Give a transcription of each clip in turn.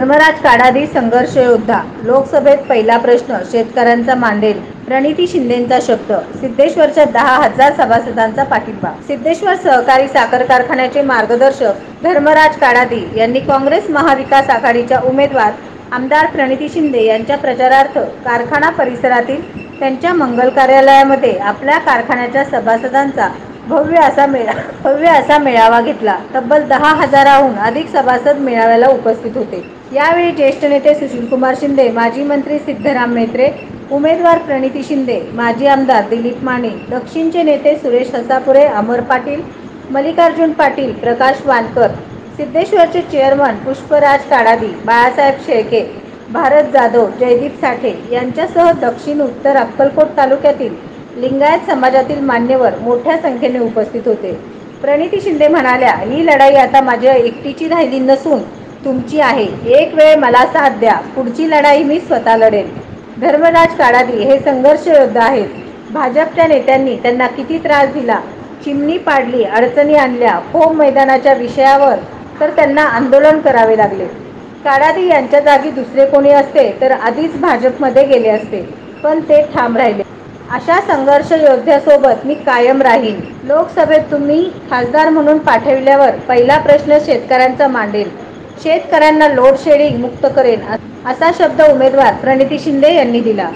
धर्मराज काडादी संघर्ष योद्धा. लोकसभेत पहिला प्रश्न शेतकऱ्यांचा मांडेल. प्रणिती शिंदेंचा शब्द. सिद्धेश्वरच्या 10,000 सभासदांचा पाठिंबा. सिद्धेश्वर सहकारी साखर कारखान्याचे मार्गदर्शक धर्मराज काडादी यांनी काँग्रेस महाविकास आघाडीच्या उमेदवार आमदार प्रणिती शिंदे यांच्या प्रचारार्थ कारखाना परिसरातील त्यांच्या मंगल कार्यालयामध्ये आपल्या कारखान्याच्या सभासदांचा भव्य असा मेळावा घेतला. तब्बल 10,000हून अधिक सभासद मेळाव्याला उपस्थित होते. यावेळी ज्येष्ठ नेते सुशीलकुमार शिंदे, माजी मंत्री सिद्धराम म्हेत्रे, उमेदवार प्रणिती शिंदे, माजी आमदार दिलीप माने, दक्षिणचे नेते सुरेश हसापुरे, अमर पाटील, मल्लिकार्जुन पाटील, प्रकाश वानकर, सिद्धेश्वरचे चेअरमन पुष्पराज काडादी, बाळासाहेब शेळके, भारत जाधव, जयदीप साठे यांच्यासह दक्षिण उत्तर अक्कलकोट तालुक्यातील लिंगायत समाजातील मान्यवर मोठ्या संख्येने उपस्थित होते. प्रणिती शिंदे म्हणाल्या, ही लढाई आता माझ्या एकटीची राहिली नसून तुमची आहे. एक वेळ मला साथ द्या, पुढची लढाई मी स्वतः लढेन. धर्मराज काडादी हे संघर्ष योद्धा आहेत. भाजपच्या नेत्यांनी त्यांना किती त्रास दिला, चिमणी पाडली, अडचणी आणल्या, फोम मैदानाच्या विषयावर तर त्यांना आंदोलन करावे लागले. काडादी यांच्या जागी दुसरे कोणी असते तर आधीच भाजपमध्ये गेले असते, पण ते ठाम राहिले. अशा संघर्ष योद्ध्यासोबत मी कायम राहीन. लोकसभेत तुम्ही खासदार म्हणून पाठविल्यावर पहिला प्रश्न शेतकऱ्यांचा मांडेल. शेतकऱ्यांना लोड शेडिंग मुक्त करेन, असा शब्द उमेदवार प्रणिती शिंदे यांनी दिला.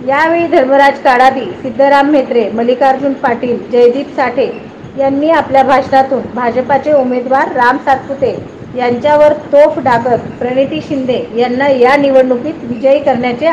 यावेळी धर्मराज काडादी, सिद्धराम म्हेत्रे, मल्लिकार्जुन पाटील, जयदीप साठे यांनी आपल्या भाषणातून भाजपाचे उमेदवार राम सातपुते यांच्यावर तोफ डागत प्रणिती शिंदे यांना या निवडणुकीत विजयी करण्याचे